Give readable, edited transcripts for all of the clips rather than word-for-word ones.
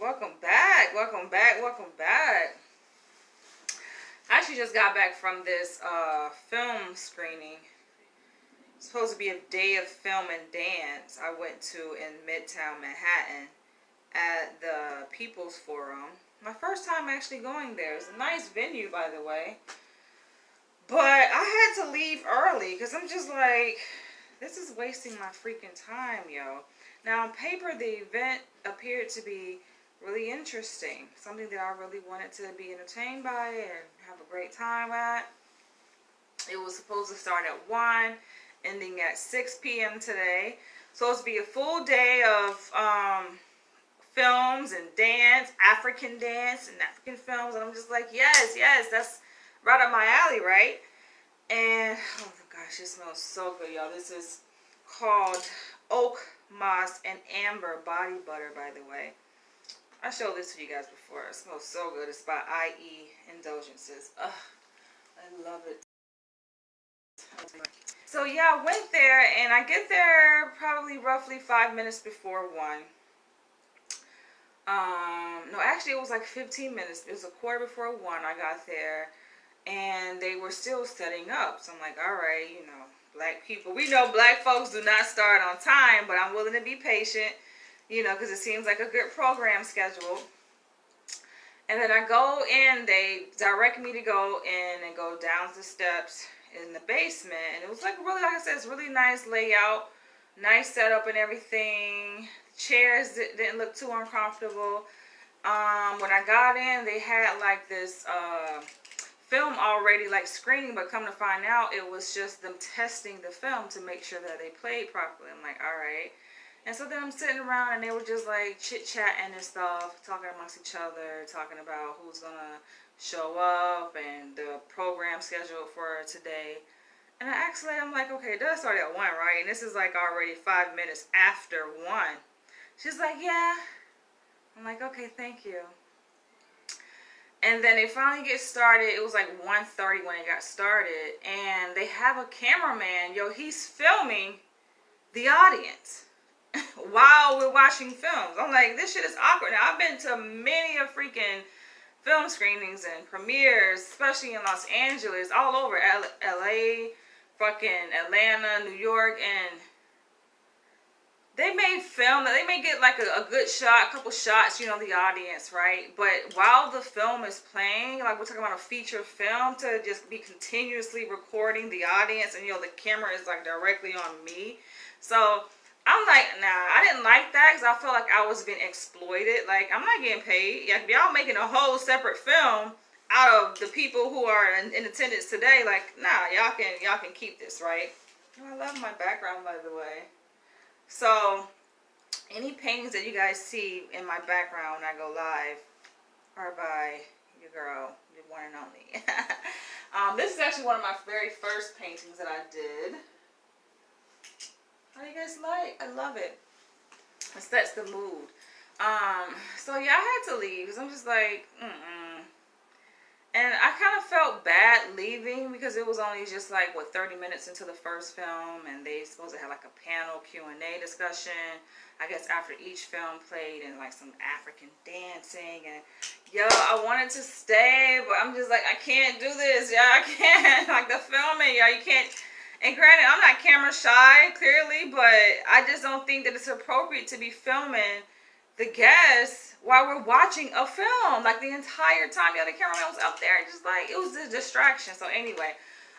welcome back, welcome back, welcome back. I actually just got back from this film screening. It's supposed to be a day of film and dance I went to in Midtown Manhattan at the People's Forum. My first time actually going there. It's a nice venue, by the way. But I had to leave early because I'm just like, this is wasting my freaking time, yo. Now, on paper, the event appeared to be really interesting. Something that I really wanted to be entertained by and have a great time at. It was supposed to start at 1, ending at 6 p.m. today. So it's supposed to be a full day of films and dance, African films. And I'm just like, yes, that's right up my alley, right? And, oh my gosh, it smells so good, y'all. This is called Oak Moss and Amber Body Butter, by the way. I showed this to you guys before. It smells so good. It's by IE Indulgences. Ugh, I love it. So yeah, I went there, and I get there probably roughly 5 minutes before 1. No, actually it was like 15 minutes. It was a quarter before 1 I got there, and they were still setting up. So I'm like, all right, you know, black people. We know black folks do not start on time, but I'm willing to be patient, you know, because it seems like a good program schedule. And then I go in, they direct me to go in and go down the steps in the basement. And it was like really, like I said, it's really nice layout, nice setup and everything. Chairs didn't look too uncomfortable. When I got in, they had like this film already like screening, but come to find out it was just them testing the film to make sure that they played properly. I'm like, all right. And so then I'm sitting around, and they were just like chit-chatting and stuff, talking amongst each other, talking about who's gonna show up and the program schedule for today. And I actually, I'm like, okay, it does start at 1, right? And this is like already 5 minutes after 1. She's like, yeah. I'm like, okay, thank you. And then they finally get started. It was like 1:30 when it got started. And they have a cameraman. Yo, he's filming the audience while we're watching films. I'm like, this shit is awkward. Now, I've been to many of freaking film screenings and premieres, especially in Los Angeles, all over LA, fucking Atlanta, New York, and they may film, they may get like a good shot, a couple shots, you know, the audience, right? But while the film is playing, like we're talking about a feature film, to just be continuously recording the audience, and you know, the camera is like directly on me. So I'm like, nah, I didn't like that because I felt like I was being exploited. Like, I'm not getting paid. Like, if y'all making a whole separate film out of the people who are in attendance today, like, nah, y'all can keep this, right? Oh, I love my background, by the way. So, any paintings that you guys see in my background when I go live are by your girl, your one and only. This is actually one of my very first paintings that I did. How do you guys like? I love it. It sets the mood. So yeah, I had to leave because I'm just like, And I kind of felt bad leaving because it was only just like, 30 minutes into the first film, and they supposed to have like a panel Q&A discussion, I guess, after each film played, and like some African dancing, and yo, I wanted to stay, but I'm just like, I can't do this, yeah, I can't, like the filming, yeah, you can't. And granted, I'm not camera shy, clearly, but I just don't think that it's appropriate to be filming the guests while we're watching a film. Like, the entire time, the other cameraman was up there, just like, it was a distraction. So anyway,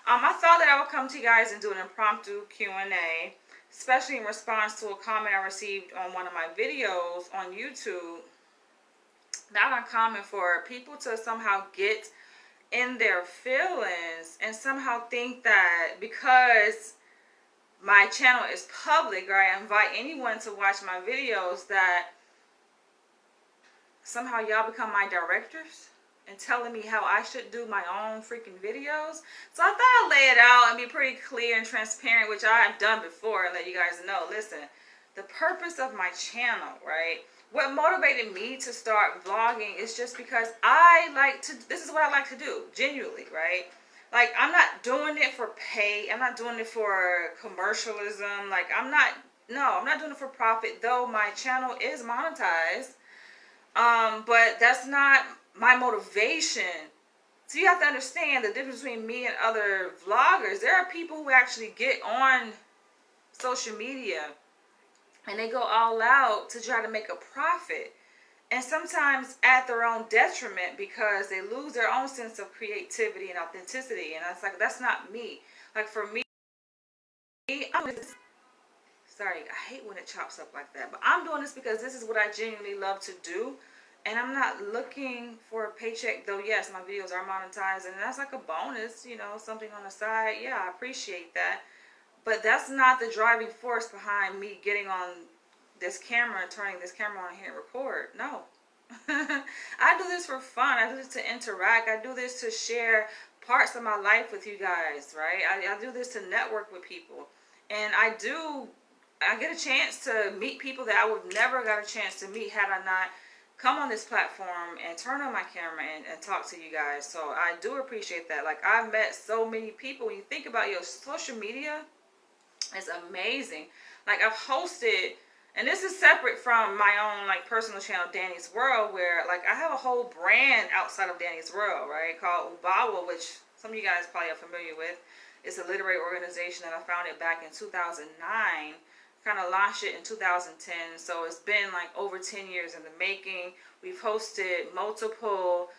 I thought that I would come to you guys and do an impromptu Q&A, especially in response to a comment I received on one of my videos on YouTube. Not uncommon for people to somehow get in their feelings and somehow think that because my channel is public, or I invite anyone to watch my videos, that somehow y'all become my directors and telling me how I should do my own freaking videos. So I thought I'd lay it out and be pretty clear and transparent, which I have done before, and let you guys know, listen, the purpose of my channel, right? What motivated me to start vlogging is just because this is what I like to do, genuinely, right? Like, I'm not doing it for pay. I'm not doing it for commercialism. Like, I'm not doing it for profit, though my channel is monetized. But that's not my motivation. So you have to understand the difference between me and other vloggers. There are people who actually get on social media and they go all out to try to make a profit. And sometimes at their own detriment because they lose their own sense of creativity and authenticity. And it's like, that's not me. Like for me, sorry, I hate when it chops up like that. But I'm doing this because this is what I genuinely love to do. And I'm not looking for a paycheck, though, yes, my videos are monetized. And that's like a bonus, you know, something on the side. Yeah, I appreciate that. But that's not the driving force behind me getting on this camera and turning this camera on here and record. No. I do this for fun. I do this to interact. I do this to share parts of my life with you guys, right? I do this to network with people. And I get a chance to meet people that I would never got a chance to meet had I not come on this platform and turn on my camera and talk to you guys. So I do appreciate that. Like, I've met so many people. When you think about your social media, it's amazing. Like, I've hosted, and this is separate from my own like personal channel, Danny's World, where like I have a whole brand outside of Danny's World, right, called Ubawa, which some of you guys probably are familiar with. It's a literary organization that I founded back in 2009. Kind of launched it in 2010, so it's been like over 10 years in the making. We've hosted multiple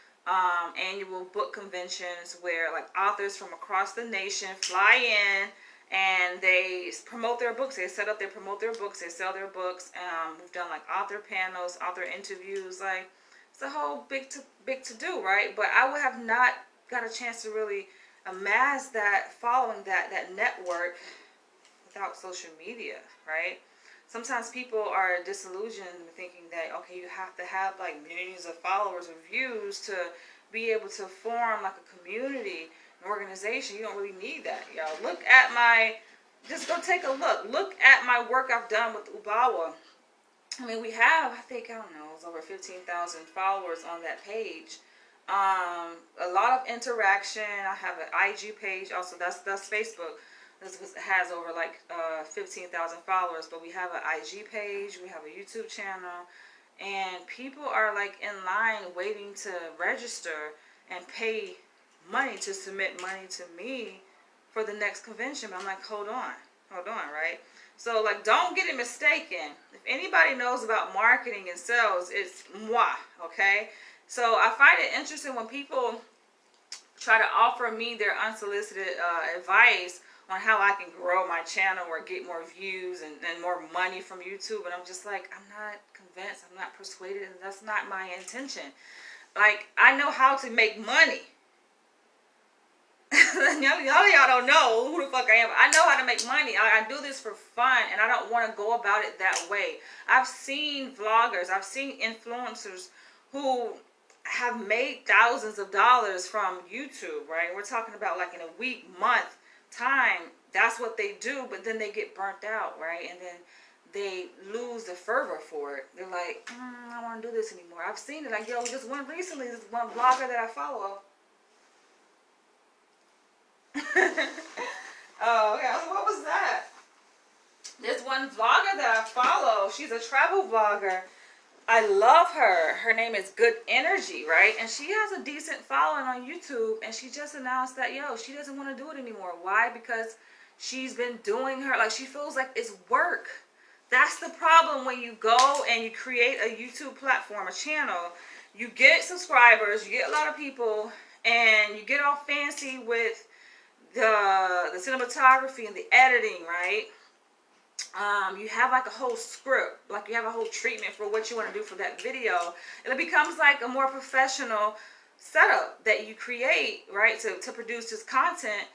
annual book conventions where like authors from across the nation fly in and they promote their books. They promote their books, they sell their books. We've done like author panels, author interviews. Like, it's a whole big to do, right? But I would have not got a chance to really amass that following, that network, without social media, right? Sometimes people are disillusioned thinking that, okay, you have to have like millions of followers or views to be able to form like a community, an organization. You don't really need that, y'all. Just go take a look. Look at my work I've done with Ubawa. I mean, we have, I think, I don't know, it's over 15,000 followers on that page. A lot of interaction. I have an IG page also. That's Facebook. This has over like 15,000 followers, but we have an IG page, we have a YouTube channel, and people are like in line waiting to register and pay money to submit money to me for the next convention. But I'm like, hold on, right? So like, don't get it mistaken. If anybody knows about marketing and sales, it's moi, okay? So I find it interesting when people try to offer me their unsolicited advice on how I can grow my channel or get more views and more money from YouTube. And I'm just like, I'm not convinced. I'm not persuaded. And that's not my intention. Like, I know how to make money. y'all don't know who the fuck I am. I know how to make money. I do this for fun, and I don't want to go about it that way. I've seen vloggers, I've seen influencers who have made thousands of dollars from YouTube, right? We're talking about like in a week, month time. That's what they do, but then they get burnt out, right? And then they lose the fervor for it. They're like, I don't want to do this anymore. I've seen it. Like, yo, this one recently, this one blogger that I follow. Oh, okay. What was that? This one vlogger that I follow, she's a travel vlogger. I love her. Her name is Good Energy, right? And she has a decent following on YouTube. And she just announced that, yo, she doesn't want to do it anymore. Why? Because she's been doing like, she feels like it's work. That's the problem when you go and you create a YouTube platform, a channel. You get subscribers, you get a lot of people, and you get all fancy with the cinematography and the editing, right? You have like a whole script, like you have a whole treatment for what you want to do for that video, and it becomes like a more professional setup that you create, right, to produce this content.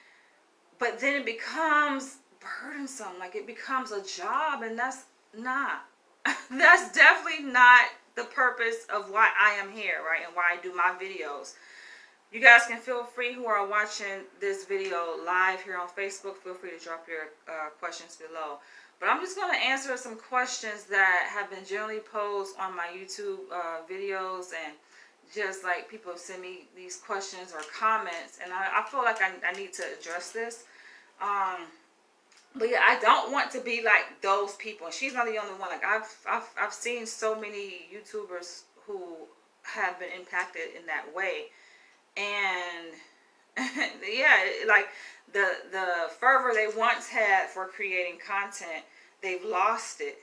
But then it becomes burdensome, like it becomes a job, and that's not that's definitely not the purpose of why I am here, right, and why I do my videos. You guys can feel free, who are watching this video live here on Facebook, feel free to drop your questions below. But I'm just going to answer some questions that have been generally posed on my YouTube videos, and just like people send me these questions or comments, and I feel like I need to address this. But yeah, I don't want to be like those people. And she's not the only one. Like I've seen so many YouTubers who have been impacted in that way. And yeah, like the fervor they once had for creating content, they've lost it.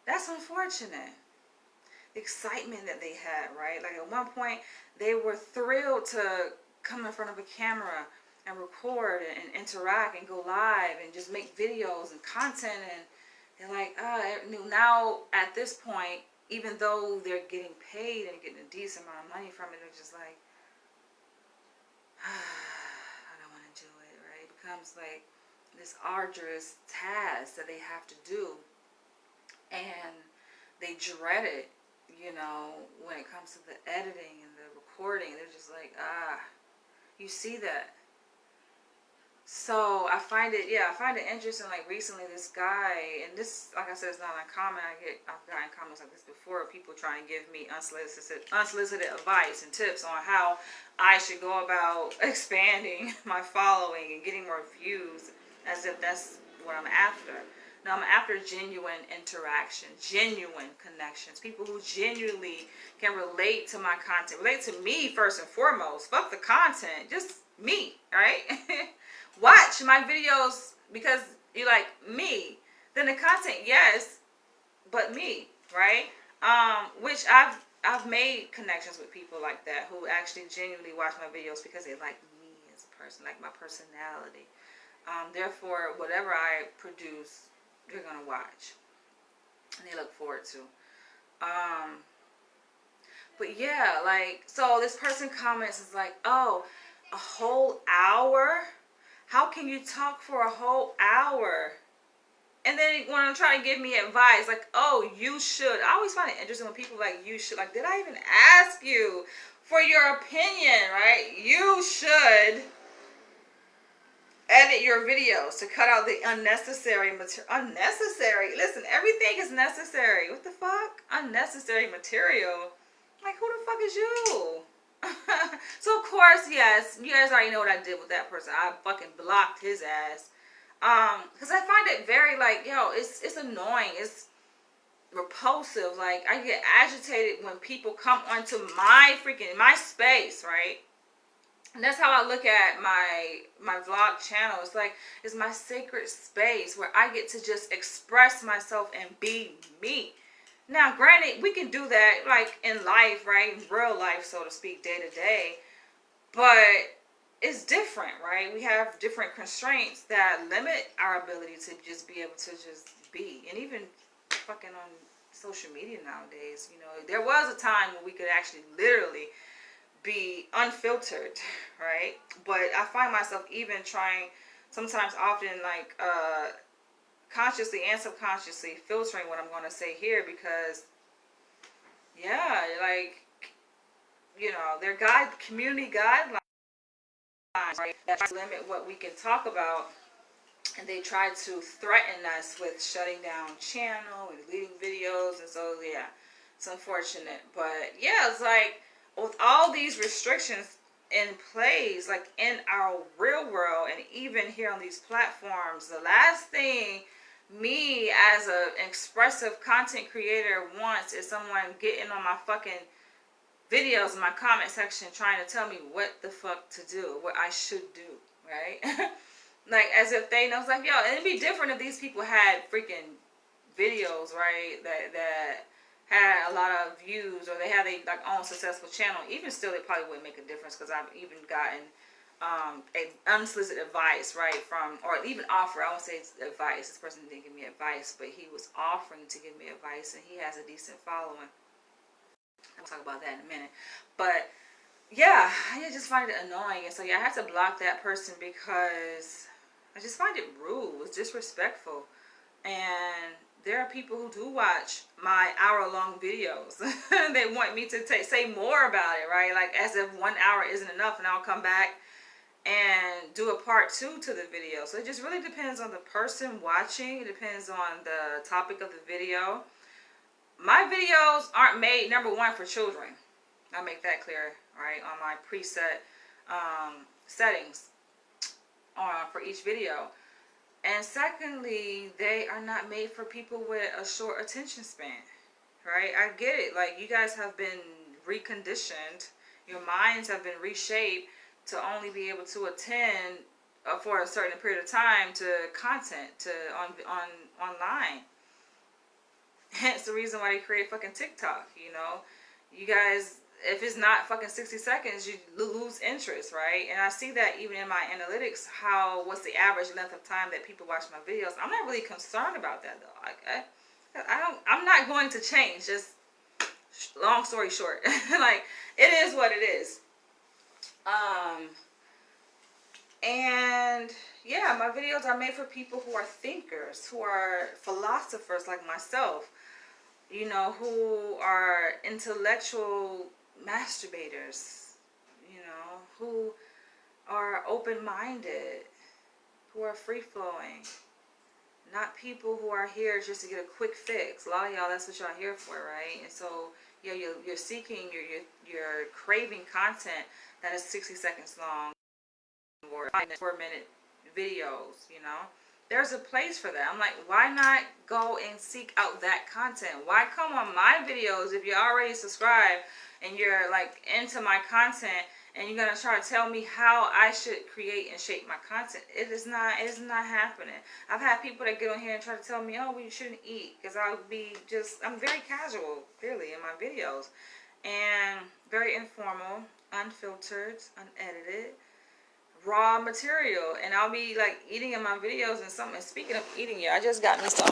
That's unfortunate. The excitement that they had, right? Like at one point, they were thrilled to come in front of a camera and record and interact and go live and just make videos and content. And they're like, now at this point, even though they're getting paid and getting a decent amount of money from it, they're just like, I don't want to do it, right? It becomes like this arduous task that they have to do. And they dread it, when it comes to the editing and the recording. They're just like, you see that. So I find it interesting. Like recently, this guy, and this, like I said, it's not uncommon. I've gotten comments like this before. People trying to give me unsolicited advice and tips on how I should go about expanding my following and getting more views, as if that's what I'm after. No, I'm after genuine interaction, genuine connections. People who genuinely can relate to my content, relate to me first and foremost. Fuck the content, just me, right? Watch my videos because you like me. Then the content, yes, but me, right? Which I've made connections with people like that who actually genuinely watch my videos because they like me as a person, like my personality. Therefore, whatever I produce, they're gonna watch and they look forward to. But yeah, like, so this person comments is like, oh, a whole hour? How can you talk for a whole hour? And then when I'm trying to give me advice, like, oh, you should. I always find it interesting when people like, you should. Like, did I even ask you for your opinion, right? You should edit your videos to cut out the unnecessary material. Unnecessary? Listen, everything is necessary. What the fuck? Unnecessary material? Like, who the fuck is you? So, of course, yes, you guys already know what I did with that person. I fucking blocked his ass. Because I find it very, like, it's annoying. It's repulsive. Like, I get agitated when people come onto my space, right? And that's how I look at my vlog channel. It's like, it's my sacred space where I get to just express myself and be me. Now, granted, we can do that, like, in life, right? In real life, so to speak, day to day. But it's different, right? We have different constraints that limit our ability to just be able to just be. And even fucking on social media nowadays, there was a time when we could actually literally be unfiltered, right? But I find myself even trying, sometimes often, like, consciously and subconsciously filtering what I'm going to say here because, yeah, like, they're community guidelines, right, that limit what we can talk about, and they try to threaten us with shutting down channel and deleting videos, and so, yeah, it's unfortunate, but, yeah, it's like, with all these restrictions in place, like, in our real world, and even here on these platforms, the last thing me as an expressive content creator wants is someone getting on my fucking videos in my comment section trying to tell me what the fuck to do, what I should do, right? Like, as if they know. It's like, it'd be different if these people had freaking videos, right, that had a lot of views, or they had a own successful channel. Even still, they probably wouldn't make a difference, because I've even gotten unsolicited advice, right, from, or even offer, I won't say it's advice, this person didn't give me advice, but he was offering to give me advice, and he has a decent following. I'll talk about that in a minute. But yeah, I just find it annoying, and so I had to block that person because I just find it rude. It's disrespectful. And there are people who do watch my hour-long videos. They want me to say more about it, right? Like, as if 1 hour isn't enough, and I'll come back and do a part 2 to the video. So it just really depends on the person watching. It depends on the topic of the video. My videos aren't made, number one, for children. I'll make that clear, right, on my preset settings for each video. And secondly, they are not made for people with a short attention span, right? I get it. Like, you guys have been reconditioned. Your minds have been reshaped to only be able to attend for a certain period of time to content to online. Hence the reason why they created fucking TikTok. You know, you guys, if it's not fucking 60 seconds, you lose interest, right? And I see that even in my analytics, what's the average length of time that people watch my videos. I'm not really concerned about that though. Like, I'm not going to change. Just long story short, like, it is what it is. And yeah, my videos are made for people who are thinkers, who are philosophers like myself, you know, who are intellectual masturbators, you know, who are open-minded, who are free-flowing. Not people who are here just to get a quick fix. A lot of y'all, that's what y'all here for, right? And so, yeah, you're seeking, you're craving content that is 60 seconds long or 4-minute videos, you know? There's a place for that. I'm like, why not go and seek out that content? Why come on my videos if you're already subscribed and you're like into my content and you're gonna try to tell me how I should create and shape my content? It is not happening. I've had people that get on here and try to tell me, oh, well, you shouldn't eat, because I'm very casual, clearly, in my videos, and very informal, unfiltered, unedited, raw material, and I'll be like eating in my videos and something. Speaking of eating, I just got me some.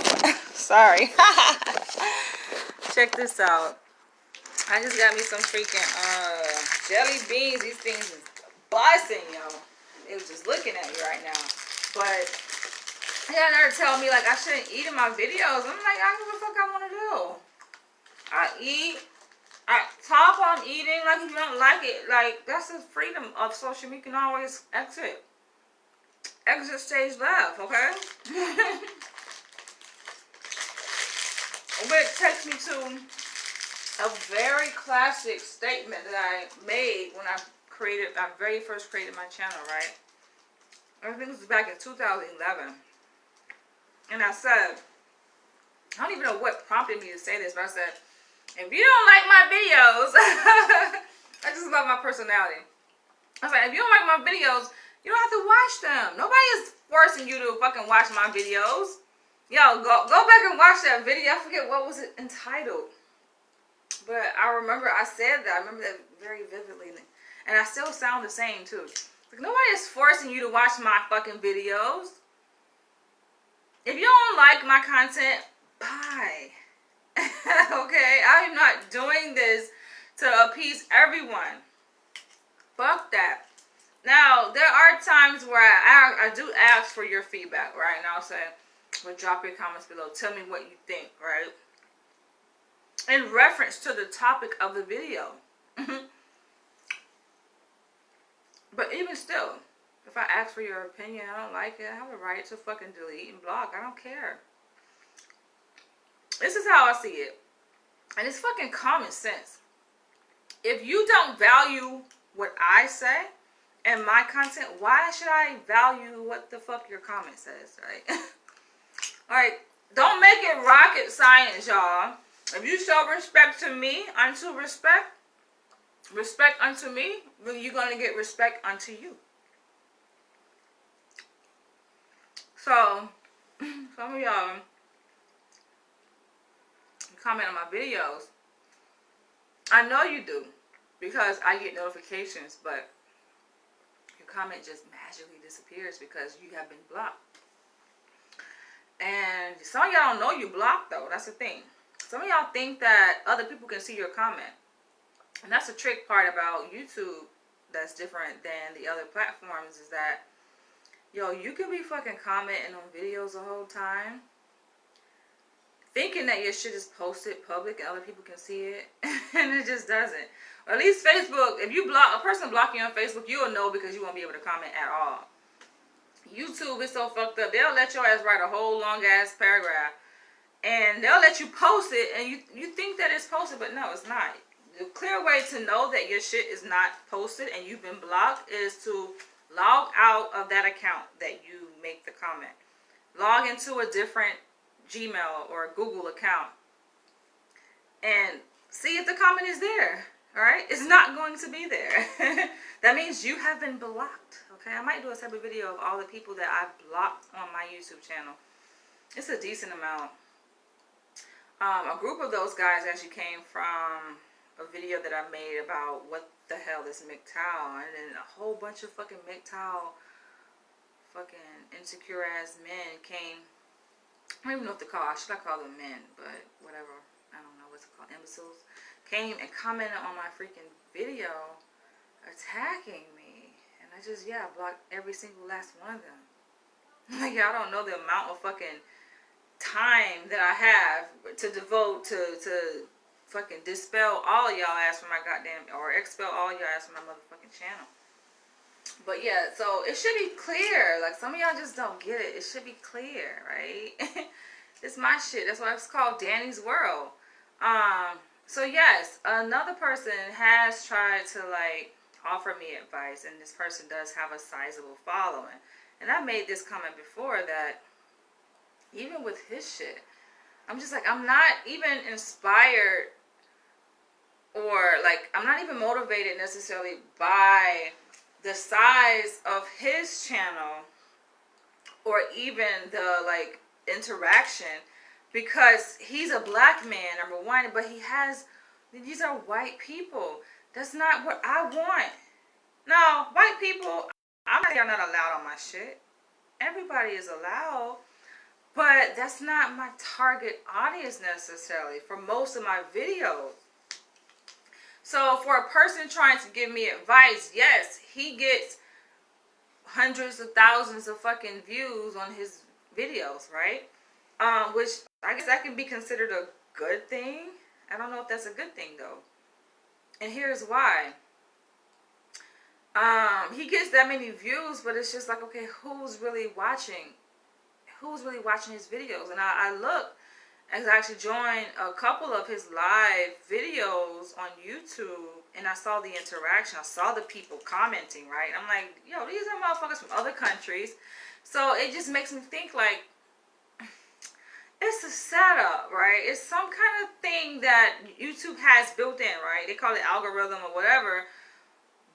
Sorry. Check this out. I just got me some freaking jelly beans. These things is busting, yo. It was just looking at me right now. But yeah, they're telling me like I shouldn't eat in my videos. I'm like, I what the fuck I want to do. I eat. I talk while I'm eating. Like, if you don't like it, like, that's the freedom of social media. You can always exit. Exit stage left, okay? Which takes me to a very classic statement that I made when I very first created my channel, right? I think this was back in 2011. And I said, I don't even know what prompted me to say this, but I said, if you don't like my videos, I just love my personality. I was like, if you don't like my videos, you don't have to watch them. Nobody is forcing you to fucking watch my videos. Yo, go back and watch that video. I forget what was it entitled. But I remember I said that. I remember that very vividly. And I still sound the same too. Like, nobody is forcing you to watch my fucking videos. If you don't like my content, bye. Okay, I'm not doing this to appease everyone. Fuck that. Now, there are times where I do ask for your feedback, right? And I'll say, well, drop your comments below. Tell me what you think, right? In reference to the topic of the video. But even still, if I ask for your opinion, I don't like it, I have a right to fucking delete and block. I don't care. This is how I see it. And it's fucking common sense. If you don't value what I say and my content, why should I value what the fuck your comment says, right? Alright, don't make it rocket science, y'all. If you show respect to me, unto respect unto me, then you're going to get respect unto you. So, some of y'all comment on my videos. I know you do, because I get notifications, but your comment just magically disappears because you have been blocked. And some of y'all don't know you blocked, though. That's the thing. Some of y'all think that other people can see your comment. And that's the trick part about YouTube that's different than the other platforms, is that, yo, you can be fucking commenting on videos the whole time, thinking that your shit is posted public and other people can see it, and it just doesn't. Or at least Facebook, if you block a person, block you on Facebook, you'll know, because you won't be able to comment at all. YouTube is so fucked up. They'll let your ass write a whole long ass paragraph, and they'll let you post it, and you think that it's posted, but no, it's not. The clear way to know that your shit is not posted and you've been blocked is to log out of that account that you make the comment. Log into a different Gmail or Google account and see if the comment is there. All right, it's not going to be there. That means you have been blocked. Okay, I might do a separate video of all the people that I've blocked on my YouTube channel. It's a decent amount. A group of those guys actually came from a video that I made about what the hell is MGTOW, and then a whole bunch of fucking MGTOW fucking insecure ass men came. I don't even know what to call. Should I call them men? But whatever. I don't know what's it called. Imbeciles came and commented on my freaking video, attacking me, and I just blocked every single last one of them. Like, y'all don't know the amount of fucking time that I have to devote to fucking dispel all of y'all ass from my goddamn, or expel all y'all ass from my motherfucking channel. But yeah, so it should be clear. Like, some of y'all just don't get it. It should be clear, right? It's my shit. That's why it's called Danny's World. So yes, another person has tried to like offer me advice, and this person does have a sizable following. And I made this comment before that even with his shit, I'm just like, I'm not even inspired, or like, I'm not even motivated necessarily by the size of his channel, or even the like interaction, because he's a black man, number one, but these are white people. That's not what I want. No, white people, I'm not, y'all not allowed on my shit. Everybody is allowed, but that's not my target audience necessarily for most of my videos. So for a person trying to give me advice, yes, he gets hundreds of thousands of fucking views on his videos, right? Which I guess that can be considered a good thing. I don't know if that's a good thing though. And here's why. He gets that many views, but it's just like, okay, who's really watching? Who's really watching his videos? And I look, as I actually joined a couple of his live videos on YouTube, and I saw the interaction. I saw the people commenting, right? I'm like, yo, these are motherfuckers from other countries. So it just makes me think like, it's a setup, right? It's some kind of thing that YouTube has built in, right? They call it algorithm or whatever.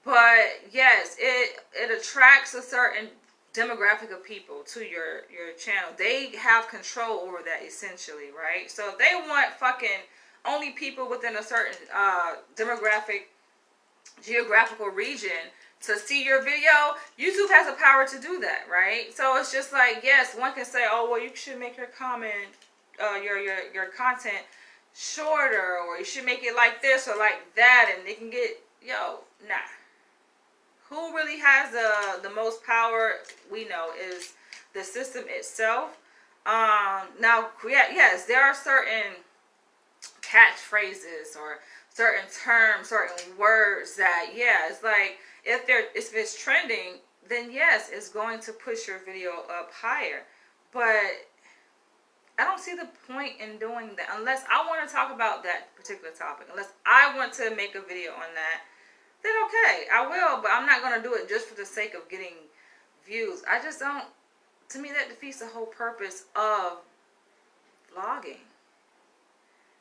But yes, it attracts a certain demographic of people to your channel. They have control over that essentially, right? So if they want fucking only people within a certain geographical region to see your video, YouTube has the power to do that, right? So it's just like, yes, one can say, oh, well, you should make your comment, your content shorter, or you should make it like this or like that, and they can get, nah. Who really has the most power, we know, is the system itself. Now, yes, there are certain catchphrases or certain terms, certain words that, it's like, if it's trending, then yes, it's going to push your video up higher. But I don't see the point in doing that unless I want to talk about that particular topic. Unless I want to make a video on that, then okay, I will, but I'm not going to do it just for the sake of getting views. I just don't, to me, that defeats the whole purpose of vlogging.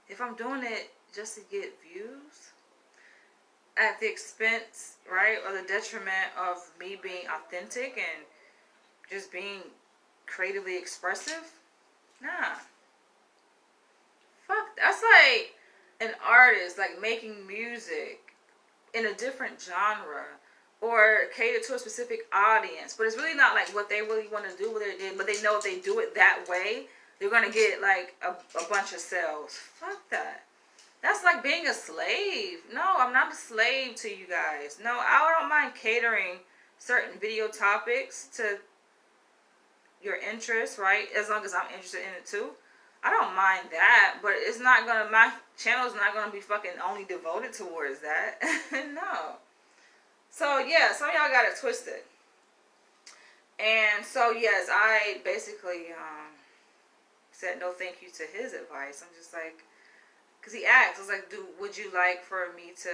If I'm doing it just to get views, at the expense, right, or the detriment of me being authentic and just being creatively expressive, nah. Fuck, that's like an artist, like making music in a different genre or cater to a specific audience, but it's really not like what they really want to do with it, but they know if they do it that way, they're going to get like a bunch of sales. Fuck that. That's like being a slave. No, I'm not a slave to you guys. No, I don't mind catering certain video topics to your interests, right? As long as I'm interested in it too. I don't mind that, but it's not gonna, my channel's not gonna be fucking only devoted towards that. No. So yeah, some of y'all got it twisted. And so yes, I basically said no thank you to his advice. I'm just like, because he asked, I was like, would you like for me to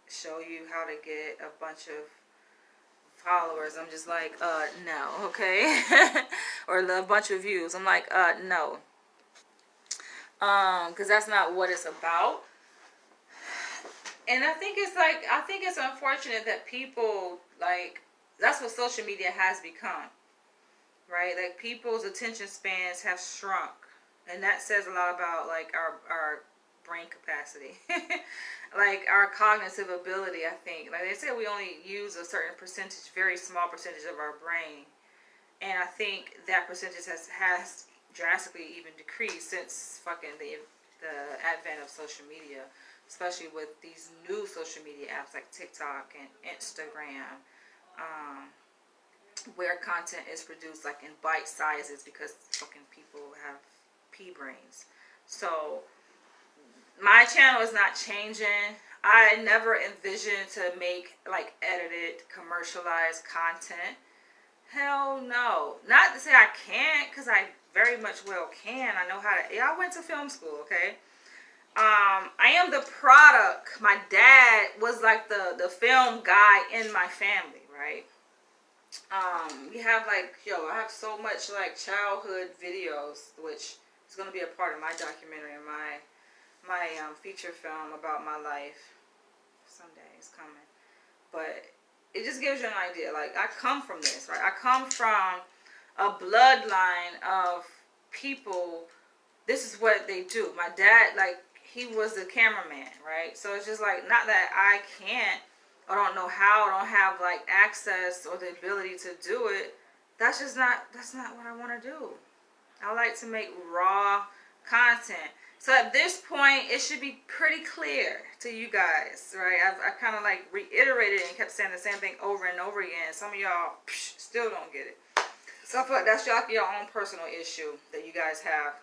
show you how to get a bunch of followers? I'm just like, no, okay. Or a bunch of views. I'm like, no. because that's not what it's about. And I think it's unfortunate that people, like, that's what social media has become, right? Like, people's attention spans have shrunk, and that says a lot about, like, our brain capacity, like our cognitive ability. I think, like they say, we only use a certain percentage, very small percentage of our brain, and I think that percentage has drastically even decreased since fucking the advent of social media, especially with these new social media apps like TikTok and Instagram, where content is produced like in bite sizes because fucking people have pea brains. So my channel is not changing. I never envisioned to make like edited, commercialized content. Hell no. Not to say I can't, because I very much well can. I know how to. Yeah, I went to film school, okay? I am the product. My dad was like the film guy in my family, right? We have like, I have so much like childhood videos, which is going to be a part of my documentary and my feature film about my life. Someday it's coming. But it just gives you an idea. Like, I come from this, right? I come from a bloodline of people. This is what they do. My dad, like, he was the cameraman, right? So it's just like, not that I can't, I don't know how, I don't have like access or the ability to do it. That's not what I want to do. I like to make raw content. So at this point, it should be pretty clear to you guys, right? I kind of like reiterated and kept saying the same thing over and over again. Some of y'all still don't get it. So I feel like that's your own personal issue that you guys have.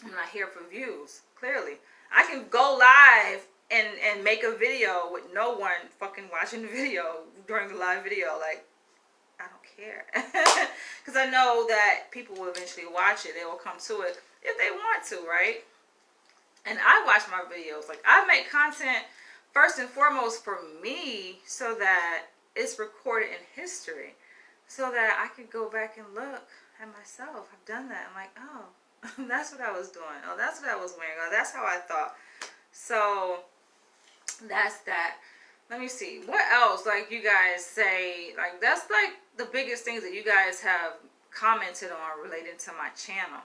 I'm not here for views, clearly. I can go live and make a video with no one fucking watching the video during the live video. Like, I don't care. Because I know that people will eventually watch it. They will come to it if they want to, right? And I watch my videos. Like, I make content first and foremost for me so that it's recorded in history. So that I could go back and look at myself. I've done that. I'm like, oh, that's what I was doing. Oh, that's what I was wearing. Oh, that's how I thought. So, that's that. Let me see. What else, like, you guys say, like, that's, like, the biggest things that you guys have commented on related to my channel.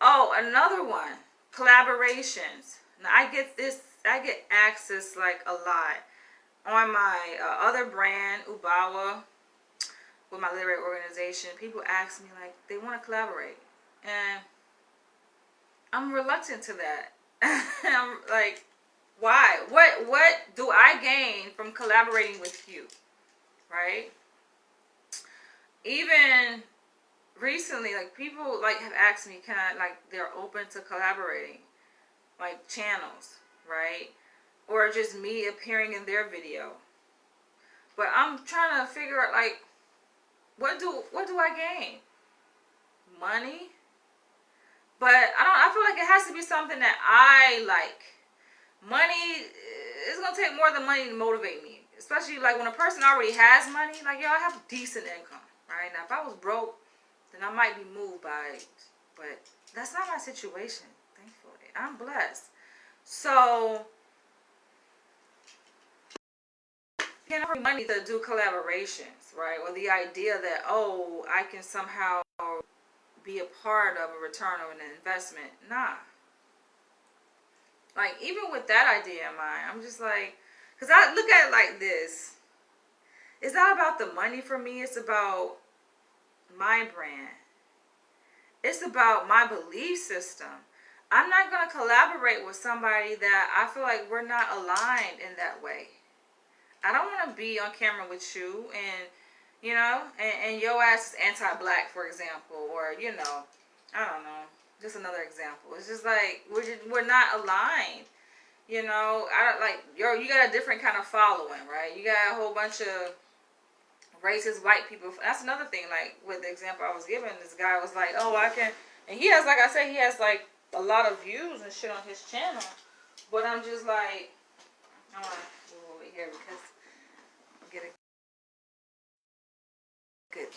Oh, another one. Collaborations. Now, I get access, like, a lot. On my other brand, Ubawa, with my literary organization, people ask me, like, they want to collaborate. And I'm reluctant to that. I'm like, why? What do I gain from collaborating with you? Right? Even recently, like, people like have asked me, can I, like, they're open to collaborating, like, channels, right? Or just me appearing in their video. But I'm trying to figure out, like, what do I gain? Money? But I feel like it has to be something that I like. Money, it's going to take more than money to motivate me. Especially, like, when a person already has money, like, I have decent income, right? Now, if I was broke, then I might be moved by it. But that's not my situation, thankfully. I'm blessed. So, you can't have money to do collaborations, right? Or the idea that, oh, I can somehow be a part of a return of an investment. Nah. Like, even with that idea in mind, I'm just like, because I look at it like this. It's not about the money for me. It's about my brand. It's about my belief system. I'm not going to collaborate with somebody that I feel like we're not aligned in that way. I don't want to be on camera with you and, you know, and your ass is anti-black, for example, or, you know, I don't know. Just another example. It's just like we're not aligned. You know, you got a different kind of following, right? You got a whole bunch of racist white people. That's another thing. Like, with the example I was given, this guy was like, "Oh, I can," and he has, like I said, he has like a lot of views and shit on his channel. But I'm just like, I want to move over here because I get a good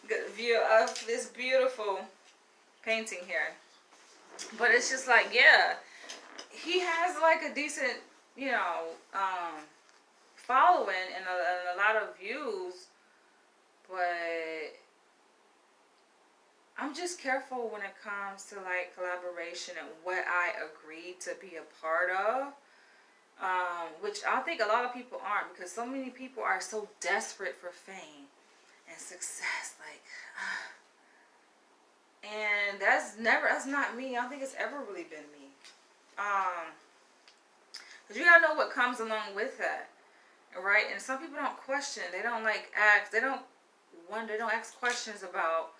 good view of this beautiful painting here. But it's just like, yeah, he has like a decent, following and a lot of views, but I'm just careful when it comes to like collaboration and what I agree to be a part of. Which I think a lot of people aren't, because so many people are so desperate for fame and success. Like, and that's not me. I don't think it's ever really been me. Because you gotta know what comes along with that, right? And some people don't question. They don't like ask. They don't wonder. They don't ask questions about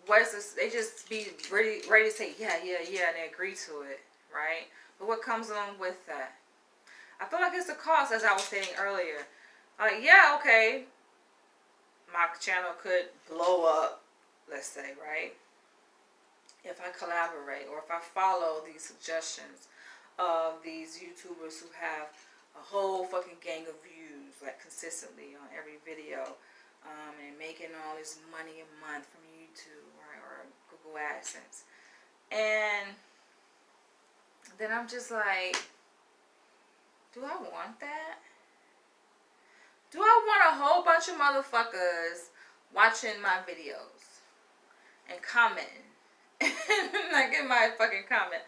what's this. They just be ready to say yeah, yeah, yeah, and they agree to it, right? But what comes along with that? I feel like it's a cost, as I was saying earlier. Like, yeah, okay, my channel could blow up, let's say, right? If I collaborate or if I follow these suggestions of these YouTubers who have a whole fucking gang of views, like consistently on every video, and making all this money a month from YouTube, right, or Google AdSense. And then I'm just like, do I want that? Do I want a whole bunch of motherfuckers watching my videos and commenting? Like in my fucking comment.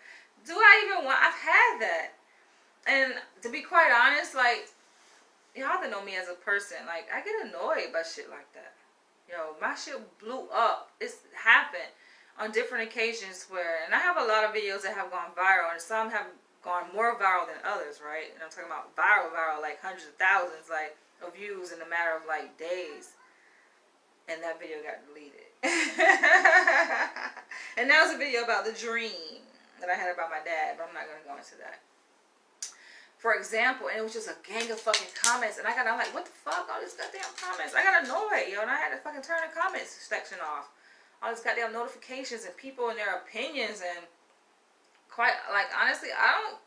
Do I even want... I've had that. And to be quite honest, like, y'all that know me as a person, like, I get annoyed by shit like that. My shit blew up. It's happened on different occasions where... And I have a lot of videos that have gone viral, and some have gone more viral than others, right? And I'm talking about viral, like hundreds of thousands, like, of views in a matter of, like, days. And that video got deleted. And that was a video about the dream that I had about my dad, but I'm not going to go into that. For example, and it was just a gang of fucking comments, and I'm like, what the fuck, all these goddamn comments? I got annoyed, and I had to fucking turn the comments section off. All these goddamn notifications and people and their opinions, and quite, like, honestly, I'm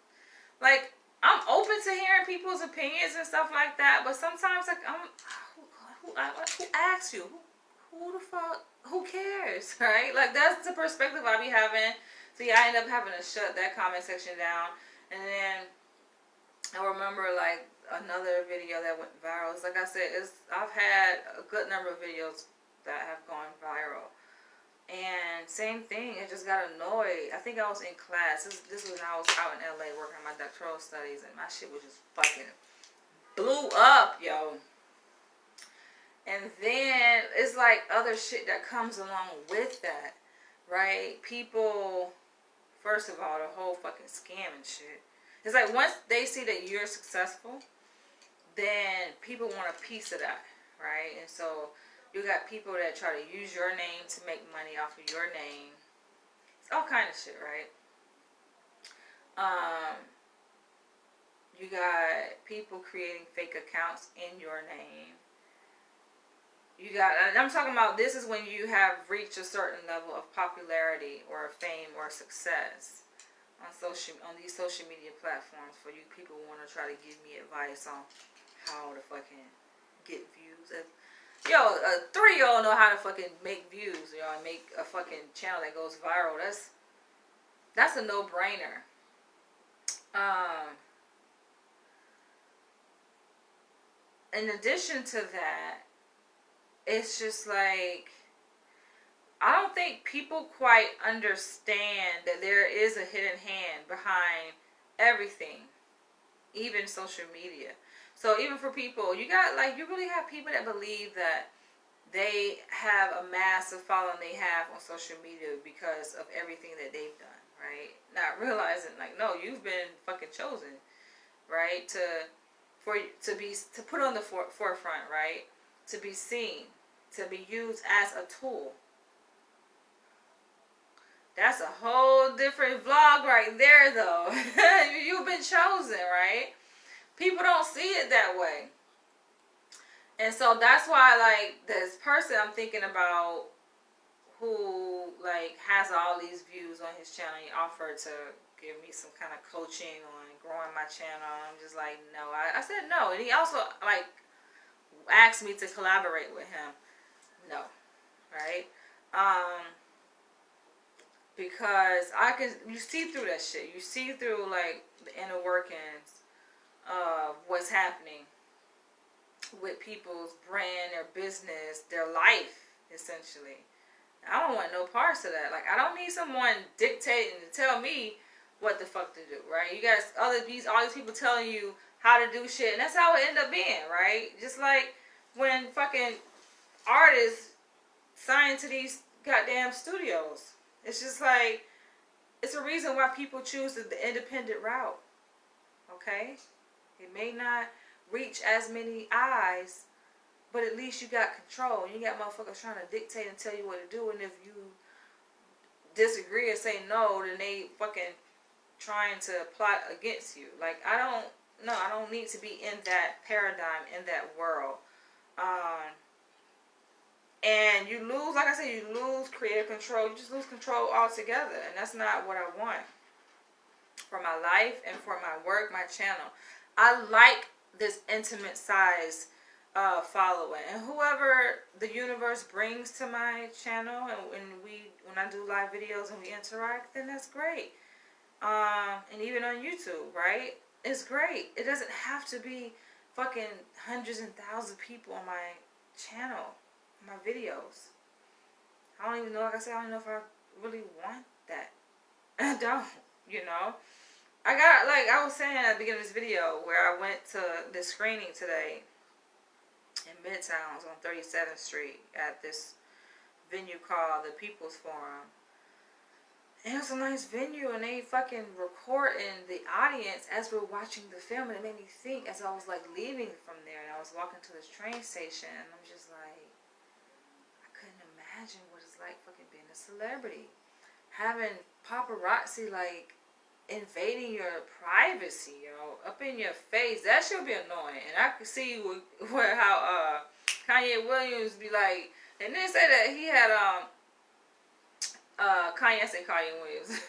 open to hearing people's opinions and stuff like that, but sometimes, like, who asked you? Who the fuck? Who cares, right? Like, that's the perspective I be having. So, yeah, I end up having to shut that comment section down. And then I remember, like, another video that went viral. It's like I said, I've had a good number of videos that have gone viral. And same thing, it just got annoyed. I think I was in class. This was when I was out in LA working on my doctoral studies, and my shit was just fucking blew up, yo. And then it's like other shit that comes along with that, right? People, first of all, the whole fucking scam and shit. It's like once they see that you're successful, then people want a piece of that, right? And so you got people that try to use your name to make money off of your name. It's all kind of shit, right? You got people creating fake accounts in your name. And I'm talking about, this is when you have reached a certain level of popularity or fame or success on these social media platforms, for you people who want to try to give me advice on how to fucking get views. Three of y'all know how to fucking make views, and make a fucking channel that goes viral. That's a no-brainer. In addition to that, it's just like, I don't think people quite understand that there is a hidden hand behind everything, even social media. So even for people, you really have people that believe that they have a massive following they have on social media because of everything that they've done, right? Not realizing, like, no, you've been fucking chosen, right? To put on the forefront, right? To be seen, to be used as a tool. That's a whole different vlog right there, though. You've been chosen, right? People don't see it that way. And so that's why, like, this person I'm thinking about who, like, has all these views on his channel, he offered to give me some kind of coaching on growing my channel. I'm just like, no. I said no. And he also, like, asked me to collaborate with him. No. Right? because you see through that shit. You see through like the inner workings of what's happening with people's brand, their business, their life, essentially. I don't want no parts of that. Like, I don't need someone dictating to tell me what the fuck to do, right? You guys, all these people telling you how to do shit, and that's how it end up being, right? Just like when fucking artists sign to these goddamn studios. It's just like, it's a reason why people choose the independent route, okay? It may not reach as many eyes, but at least you got control. You got motherfuckers trying to dictate and tell you what to do, and if you disagree or say no, then they fucking trying to plot against you. Like, I don't need to be in that paradigm, in that world. And you lose, like I said, you lose creative control. You just lose control altogether. And that's not what I want for my life and for my work, my channel. I like this intimate size following. And whoever the universe brings to my channel, and when I do live videos and we interact, then that's great. And even on YouTube, right? It's great. It doesn't have to be fucking hundreds and thousands of people on my channel, my videos. I don't even know, like I said, I don't know if I really want that. I don't, you know. I was saying at the beginning of this video, where I went to this screening today in Midtown. I was on 37th Street at this venue called the People's Forum. And it was a nice venue, and they fucking recording the audience as we're watching the film, and it made me think as I was like leaving from there, and I was walking to this train station, and I'm just like, I couldn't imagine what it's like fucking being a celebrity, having paparazzi like invading your privacy, up in your face. That should be annoying. And I could see how Kanye Williams be like, and then say that he had Kanye Williams.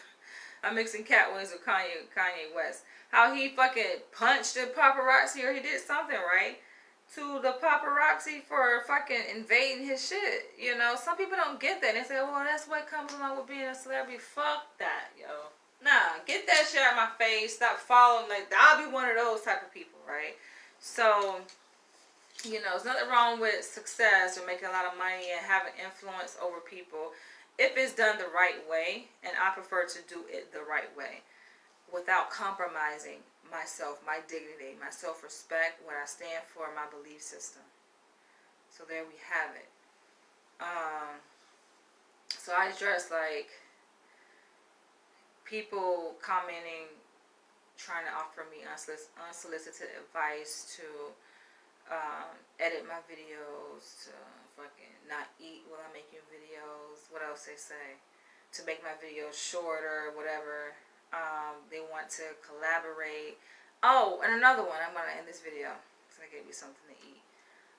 I'm mixing Cat Williams with Kanye West. How he fucking punched the paparazzi, or he did something, right? To the paparazzi for fucking invading his shit. Some people don't get that. They say, well, that's what comes along with being a celebrity. Fuck that, yo. Nah, get that shit out of my face. Stop following. Like, I'll be one of those type of people, right? So, there's nothing wrong with success or making a lot of money and having influence over people if it's done the right way, and I prefer to do it the right way without compromising myself, my dignity, my self-respect, what I stand for, my belief system. So there we have it. So I address like people commenting, trying to offer me unsolicited advice to edit my videos, to fucking not eat while I'm making videos. What else they say? To make my videos shorter, whatever. They want to collaborate. Oh, and another one. I'm going to end this video because I gave you something to eat.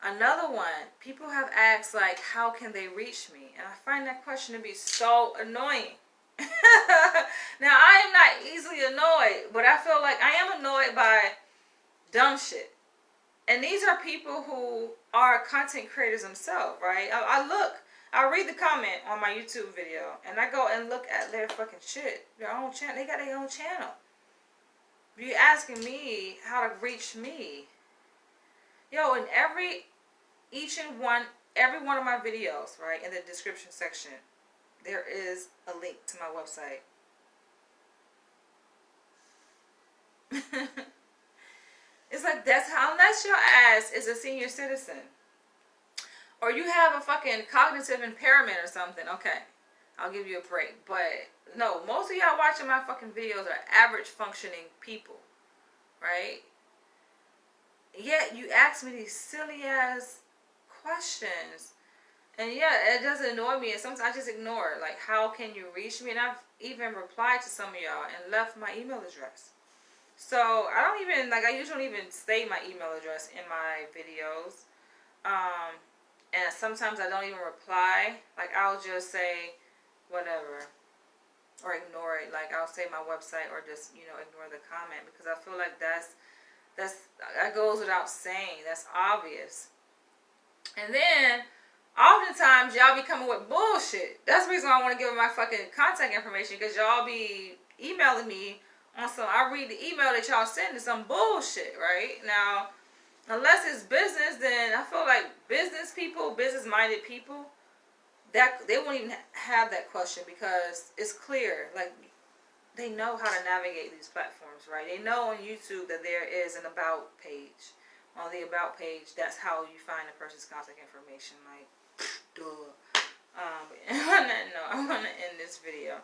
Another one. People have asked, like, how can they reach me? And I find that question to be so annoying. Now, I am not easily annoyed, but I feel like I am annoyed by dumb shit. And these are people who are content creators themselves, right? I read the comment on my YouTube video, and I go and look at their fucking shit. Their own channel. They got their own channel. You're asking me how to reach me. Yo, in every one of my videos, right, in the description section, there is a link to my website. It's like, that's how, unless your ass is a senior citizen, or you have a fucking cognitive impairment or something, okay, I'll give you a break. But no, most of y'all watching my fucking videos are average functioning people, right? Yet you ask me these silly ass questions, and yeah, it does annoy me, and sometimes I just ignore it. Like, how can you reach me? And I've even replied to some of y'all and left my email address. So I don't even, like, I usually don't even say my email address in my videos. And sometimes I don't even reply. Like, I'll just say whatever, or ignore it. Like, I'll say my website, or just, ignore the comment, because I feel like that goes without saying. That's obvious. And then oftentimes y'all be coming with bullshit. That's the reason why I want to give my fucking contact information, because y'all be emailing me on some, I read the email that y'all send is some bullshit, right? Now, unless it's business, then I feel like business people, business-minded people, that they won't even have that question, because it's clear. Like, they know how to navigate these platforms, right? They know on YouTube that there is an about page. On the about page, that's how you find a person's contact information. Like, duh. On that note, I'm going to end this video.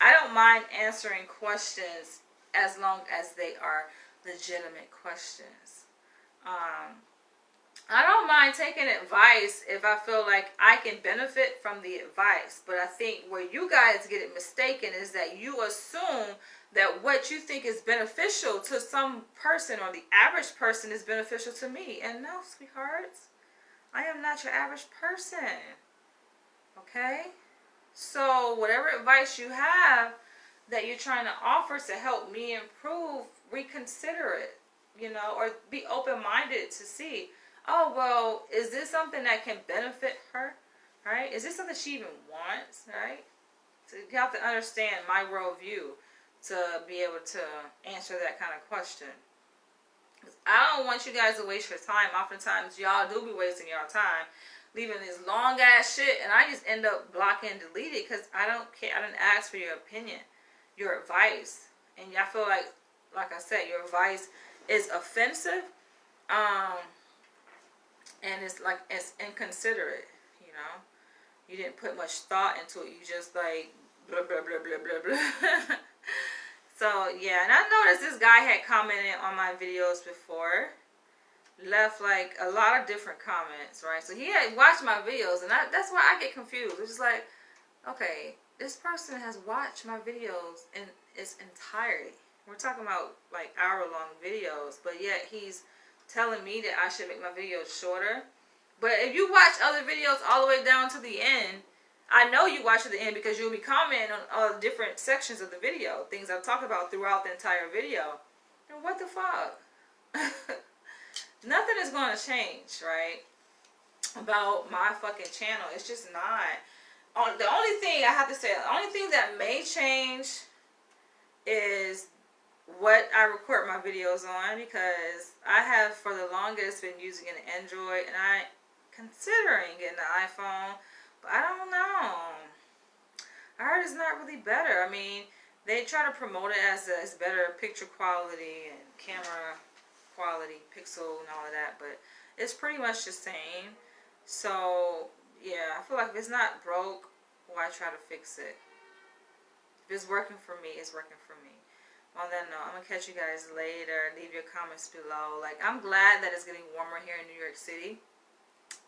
I don't mind answering questions as long as they are legitimate questions. I don't mind taking advice if I feel like I can benefit from the advice. But I think where you guys get it mistaken is that you assume that what you think is beneficial to some person or the average person is beneficial to me. And no, sweethearts, I am not your average person. Okay? So whatever advice you have that you're trying to offer to help me improve, reconsider it, you know, or be open-minded to see, oh, well, is this something that can benefit her, right? Is this something she even wants, right? So you have to understand my worldview to be able to answer that kind of question. I don't want you guys to waste your time. Oftentimes, y'all do be wasting your time, leaving this long ass shit, and I just end up blocking and deleting because I don't care. I didn't ask for your opinion, your advice, and I feel like I said, your advice is offensive, and it's inconsiderate. You know, you didn't put much thought into it. You just like blah blah blah blah blah blah. So yeah, and I noticed this guy had commented on my videos before. Left like a lot of different comments, right? So he had watched my videos, and that's why I get confused. It's just like, okay, this person has watched my videos in its entirety. We're talking about like hour-long videos, but yet he's telling me that I should make my videos shorter. But if you watch other videos all the way down to the end, I know you watch to the end because you'll be commenting on different sections of the video, things I've talked about throughout the entire video. And what the fuck? Nothing is going to change, right, about my fucking channel. It's just not. The only thing I have to say, the only thing that may change is what I record my videos on, because I have for the longest been using an Android, and I'm considering getting an iPhone. But I don't know. I heard it's not really better. I mean, they try to promote it as it's better picture quality and camera quality, pixel and all of that, but it's pretty much the same. So, yeah, I feel like if it's not broke, why try to fix it? If it's working for me, it's working for me. On that note, I'm going to catch you guys later. Leave your comments below. Like, I'm glad that it's getting warmer here in New York City.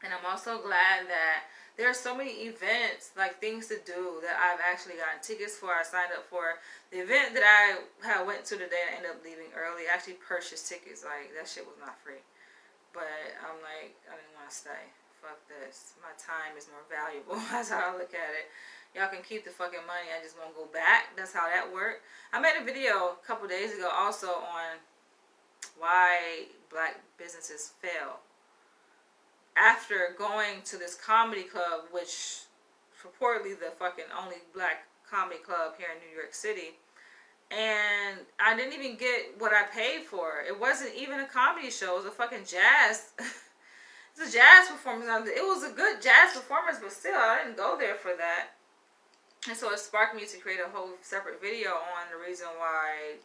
And I'm also glad that there are so many events, like things to do, that I've actually gotten tickets for. I signed up for the event that I went to today, and I ended up leaving early. I actually purchased tickets. Like, that shit was not free. But I'm like, I didn't want to stay. Fuck this. My time is more valuable. That's how I look at it. Y'all can keep the fucking money. I just won't go back. That's how that worked. I made a video a couple days ago also on why black businesses fail. After going to this comedy club, which purportedly the fucking only black comedy club here in New York City, and I didn't even get what I paid for. It wasn't even a comedy show. It was a fucking jazz. It's a jazz performance. It was a good jazz performance, but still, I didn't go there for that. And so it sparked me to create a whole separate video on the reason why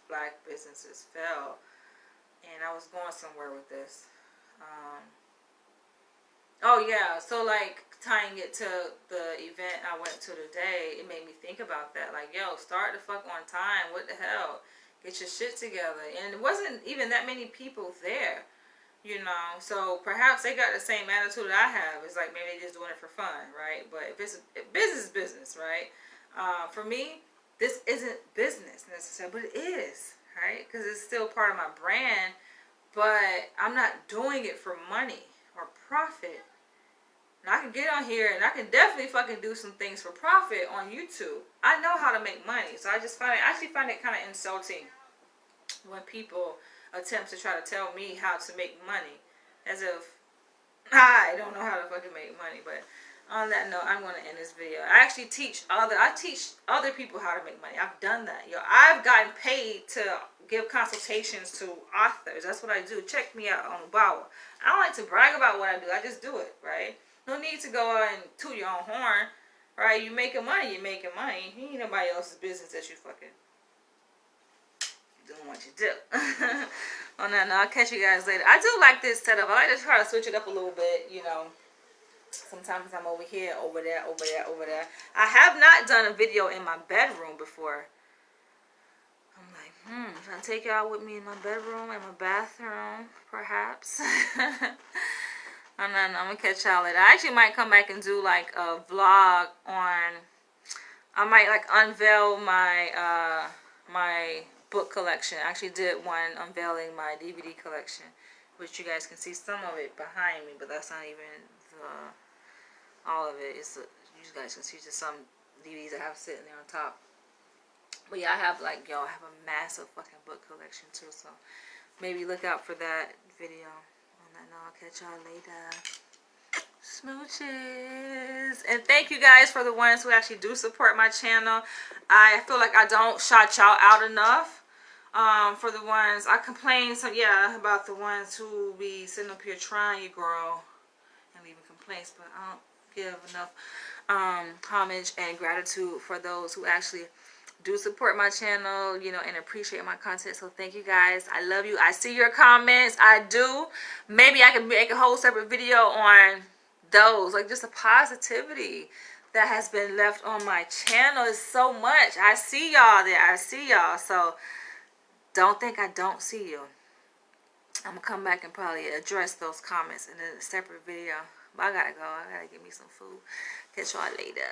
black businesses fail. And I was going somewhere with this. Oh yeah, so like tying it to the event I went to today, it made me think about that. Like, yo, start the fuck on time. What the hell? Get your shit together. And it wasn't even that many people there, you know. So perhaps they got the same attitude that I have. It's like maybe they're just doing it for fun, right? But if business is business, right? For me, this isn't business necessarily, but it is, right? Because it's still part of my brand. But I'm not doing it for money or profit. And I can get on here and I can definitely fucking do some things for profit on YouTube. I know how to make money. So I actually find it kind of insulting when people attempt to try to tell me how to make money. As if, I don't know how to fucking make money, but on that note, I'm gonna end this video. I teach other people how to make money. I've done that. Yo, I've gotten paid to give consultations to authors. That's what I do. Check me out on Ubawa. I don't like to brag about what I do. I just do it, right? No need to go out and toot your own horn, right? You making money, you're making money. It ain't nobody else's business that you fucking doing what you do. On that note, I'll catch you guys later. I do like this setup. I like to try to switch it up a little bit, you know. Sometimes I'm over here, over there, over there, over there. I have not done a video in my bedroom before. I'm like, should I take y'all with me in my bedroom, in my bathroom, perhaps? I'm gonna catch y'all later. I actually might come back and do like a vlog on. I might like unveil my my book collection. I actually did one unveiling my DVD collection, which you guys can see some of it behind me, but that's not even all of it. You guys can see just some DVDs I have sitting there on top. But yeah, I have like, I have a massive fucking book collection too, so maybe look out for that video. On that note, I'll catch y'all later. Smooches. And thank you guys for the ones who actually do support my channel. I feel like I don't shout y'all out enough. For the ones I complain about the ones who be sitting up here trying to grow and leaving complaints, but I don't give enough homage and gratitude for those who actually do support my channel, and appreciate my content. So thank you guys. I love you. I see your comments. I do. Maybe I can make a whole separate video on those, like just the positivity that has been left on my channel is so much. I see y'all there. I see y'all. So don't think I don't see you. I'm gonna come back and probably address those comments in a separate video. But I gotta go. I gotta get me some food. Catch y'all later.